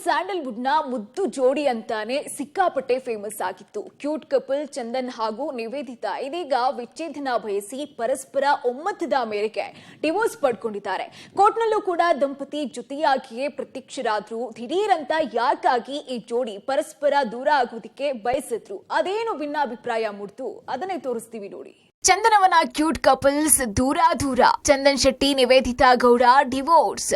Sandalwood ನ ಮುದ್ದು ಜೋಡಿ ಅಂತಾನೆ ಸಿಕ್ಕಾಪಟ್ಟೆ ಫೇಮಸ್ ಆಗಿತ್ತು. ಕ್ಯೂಟ್ ಕಪಲ್ ಚಂದನ್ ಹಾಗೂ ನಿವೇದಿತಾ ಇದೀಗ ವಿಚ್ಛೇದನ ಬಯಸಿ ಪರಸ್ಪರ ಒಮ್ಮತದ ಮೇರೆಗೆ ಡಿವೋರ್ಸ್ ಪಡ್ಕೊಂಡಿದ್ದಾರೆ. ಕೋರ್ಟ್ನಲ್ಲೂ ಕೂಡ ದಂಪತಿ ಜೊತೆಯಾಗಿಯೇ ಪ್ರತ್ಯಕ್ಷರಾದ್ರು. ದಿಢೀರಂತ ಯಾಕಾಗಿ ಈ ಜೋಡಿ ಪರಸ್ಪರ ದೂರ ಆಗೋದಕ್ಕೆ ಬಯಸಿದ್ರು, ಅದೇನು ಭಿನ್ನಾಭಿಪ್ರಾಯ ಮೂಡ್ತು ಅದನ್ನೇ ತೋರಿಸ್ತೀವಿ ನೋಡಿ. ಚಂದನವನ ಕ್ಯೂಟ್ ಕಪಲ್ಸ್ ದೂರ. Chandan Shetty Nivedita Gowda divorce.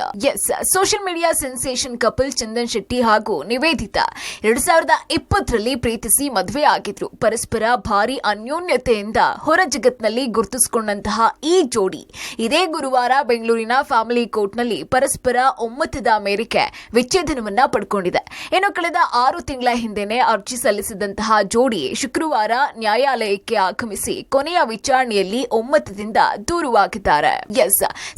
Social media sensation couple Chandan Shetty ಹಾಗೂ ನಿವೇದಿತಾ 2020ರಲ್ಲಿ ಪ್ರೀತಿಸಿ ಮದುವೆ ಆಗಿದ್ರು. ಪರಸ್ಪರ ಭಾರಿ ಅನ್ಯೋನ್ಯತೆಯಿಂದ ಹೊರ ಜಗತ್ನಲ್ಲಿ ಗುರುತಿಸಿಕೊಂಡಂತಹ ಈ ಜೋಡಿ ಇದೇ ಗುರುವಾರ ಬೆಂಗಳೂರಿನ ಫ್ಯಾಮಿಲಿ ಕೋರ್ಟ್ನಲ್ಲಿ ಪರಸ್ಪರ ಒಮ್ಮತದ ಮೇರೆಗೆ ವಿಚ್ಛೇದನವನ್ನ ಪಡ್ಕೊಂಡಿದೆ. ಇನ್ನು ಕಳೆದ 6 ತಿಂಗಳ ಹಿಂದೆನೆ ಅರ್ಜಿ ಸಲ್ಲಿಸಿದಂತಹ ಜೋಡಿ ಶುಕ್ರವಾರ ನ್ಯಾಯಾಲಯಕ್ಕೆ ಆಗಮಿಸಿ ಕೊನೆಯ ವಿಚಾರಣೆಯಲ್ಲಿ ಒಮ್ಮತದಿಂದ ದೂರವಾಗಿದ್ದಾರೆ.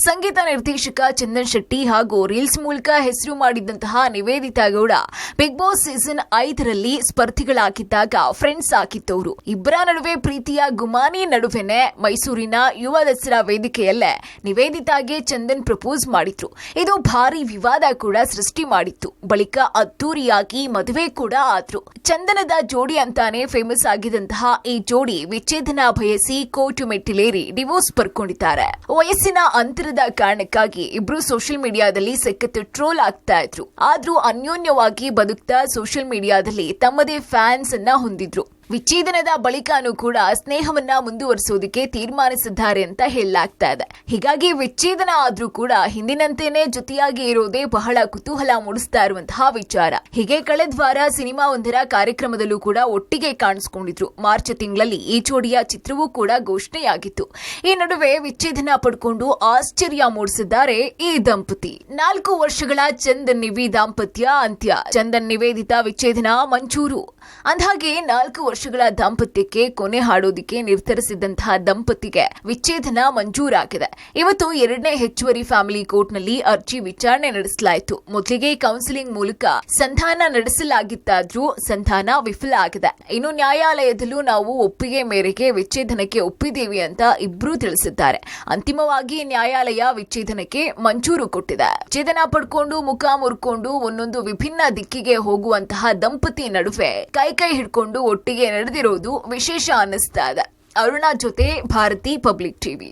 ಸಂಗೀತ ನಿರ್ದೇಶಕ ಚಂದನ್ ಶೆಟ್ಟಿ ಹಾಗೂ ರೀಲ್ಸ್ ಮೂಲಕ ಹೆಸರು ಮಾಡಿದಂತಹ Niveditha Gowda big boss season 5ರಲ್ಲಿ ಸ್ಪರ್ಧಿಗಳಾಗಿದ್ದಾಗ ಫ್ರೆಂಡ್ಸ್ ಆಗಿದ್ದವರು. ಇಬ್ಬರ ನಡುವೆ ಪ್ರೀತಿಯ ಗುಮಾನಿ ನಡುವೆನೆ ಮೈಸೂರಿನ ಯುವ ದಸರಾ ವೇದಿಕೆಯಲ್ಲೇ ನಿವೇದಿತಾಗೆ ಚಂದನ್ ಪ್ರಪೋಸ್ ಮಾಡಿದ್ರು. ಇದು ಭಾರಿ ವಿವಾದ ಕೂಡ ಸೃಷ್ಟಿ ಮಾಡಿತ್ತು. ಬಳಿಕ ಅದ್ದೂರಿಯಾಗಿ ಮದುವೆ ಕೂಡ ಆದ್ರು. ಚಂದನದ ಜೋಡಿ ಅಂತಾನೆ ಫೇಮಸ್ ಆಗಿದ್ದಂತಹ ಈ ಜೋಡಿ ವಿಚ್ಛೇದನ ಬಯಸಿ ಕೋರ್ಟ್ ಮೆಟ್ಟಿಲೇರಿ ಡಿವೋರ್ಸ್ ಪಡ್ಕೊಂಡಿದ್ದಾರೆ. ವಯಸ್ಸಿನ ಅಂತರದ ಕಾರಣಕ್ಕಾಗಿ ಇಬ್ರು ಸೋಷಿಯಲ್ ಮೀಡಿಯಾದಲ್ಲಿ ಸಖತ್ ಟ್ರೋಲ್ ಆಗ್ತಾ ಇದ್ರು. ಆದ್ರೂ ಅನ್ಯೋನ್ಯವಾಗಿ ಬದುಕ್ತಾ ಸೋಷಿಯಲ್ ಮೀಡಿಯಾದಲ್ಲಿ ತಮ್ಮದೇ ಫ್ಯಾನ್ಸ್ ಅನ್ನ ಹೊಂದಿದ್ರು. ವಿಚ್ಛೇದನದ ಬಳಿಕನೂ ಕೂಡ ಸ್ನೇಹವನ್ನ ಮುಂದುವರಿಸೋದಕ್ಕೆ ತೀರ್ಮಾನಿಸಿದ್ದಾರೆ ಅಂತ ಹೇಳಲಾಗ್ತಾ ಇದೆ. ಹೀಗಾಗಿ ವಿಚ್ಛೇದನ ಆದ್ರೂ ಕೂಡ ಹಿಂದಿನಂತೆಯೇ ಜೊತೆಯಾಗಿ ಇರೋದೇ ಬಹಳ ಕುತೂಹಲ ಮೂಡಿಸ್ತಾ ಇರುವಂತಹ ವಿಚಾರ. ಹೀಗೆ ಕಳೆದ ವಾರ ಸಿನಿಮಾ ಒಂದರ ಕಾರ್ಯಕ್ರಮದಲ್ಲೂ ಕೂಡ ಒಟ್ಟಿಗೆ ಕಾಣಿಸಿಕೊಂಡಿದ್ರು. ಮಾರ್ಚ್ ತಿಂಗಳಲ್ಲಿ ಈ ಜೋಡಿಯ ಚಿತ್ರವೂ ಕೂಡ ಘೋಷಣೆಯಾಗಿತ್ತು. ಈ ನಡುವೆ ವಿಚ್ಛೇದನ ಪಡ್ಕೊಂಡು ಆಶ್ಚರ್ಯ ಮೂಡಿಸಿದ್ದಾರೆ ಈ ದಂಪತಿ. 4 ವರ್ಷಗಳ ಚಂದನ್ ನಿವಿ ದಾಂಪತ್ಯ ಅಂತ್ಯ. ಚಂದನ್ ನಿವೇದಿತಾ ವಿಚ್ಛೇದನ ಮಂಜೂರು. ಅಂದ್ಹಾಗೆ 4 ವರ್ಷಗಳ ದಾಂಪತ್ಯಕ್ಕೆ ಕೊನೆ ಹಾಡೋದಿಕ್ಕೆ ನಿರ್ಧರಿಸಿದಂತಹ ದಂಪತಿಗೆ ವಿಚ್ಛೇದನ ಮಂಜೂರಾಗಿದೆ. ಇವತ್ತು 2ನೇ ಹೆಚ್ಚುವರಿ ಫ್ಯಾಮಿಲಿ ಕೋರ್ಟ್ನಲ್ಲಿ ಅರ್ಜಿ ವಿಚಾರಣೆ ನಡೆಸಲಾಯಿತು. ಮೊದಲಿಗೆ ಕೌನ್ಸಿಲಿಂಗ್ ಮೂಲಕ ಸಂಧಾನ ನಡೆಸಲಾಗಿತ್ತಾದ್ರೂ ಸಂಧಾನ ವಿಫಲ ಆಗಿದೆ. ಇನ್ನು ನ್ಯಾಯಾಲಯದಲ್ಲೂ ನಾವು ಒಪ್ಪಿಗೆ ಮೇರೆಗೆ ವಿಚ್ಛೇದನಕ್ಕೆ ಒಪ್ಪಿದ್ದೇವೆ ಅಂತ ಇಬ್ರು ತಿಳಿಸಿದ್ದಾರೆ. ಅಂತಿಮವಾಗಿ ನ್ಯಾಯಾಲಯ ವಿಚ್ಛೇದನಕ್ಕೆ ಮಂಜೂರು ಕೊಟ್ಟಿದೆ. ವಿಚ್ಛೇದನ ಪಡ್ಕೊಂಡು ಮುಖ ಮುರ್ಕೊಂಡು ಒಂದೊಂದು ವಿಭಿನ್ನ ದಿಕ್ಕಿಗೆ ಹೋಗುವಂತಹ ದಂಪತಿ ನಡುವೆ ಕೈ ಹಿಡ್ಕೊಂಡು ಒಟ್ಟಿಗೆ ನಡೆದಿರೋದು ವಿಶೇಷ ಅನ್ನಿಸ್ತಾ ಇದೆ. ಅರುಣಾ ಜೊತೆ ಭಾರತಿ, ಪಬ್ಲಿಕ್ ಟಿವಿ.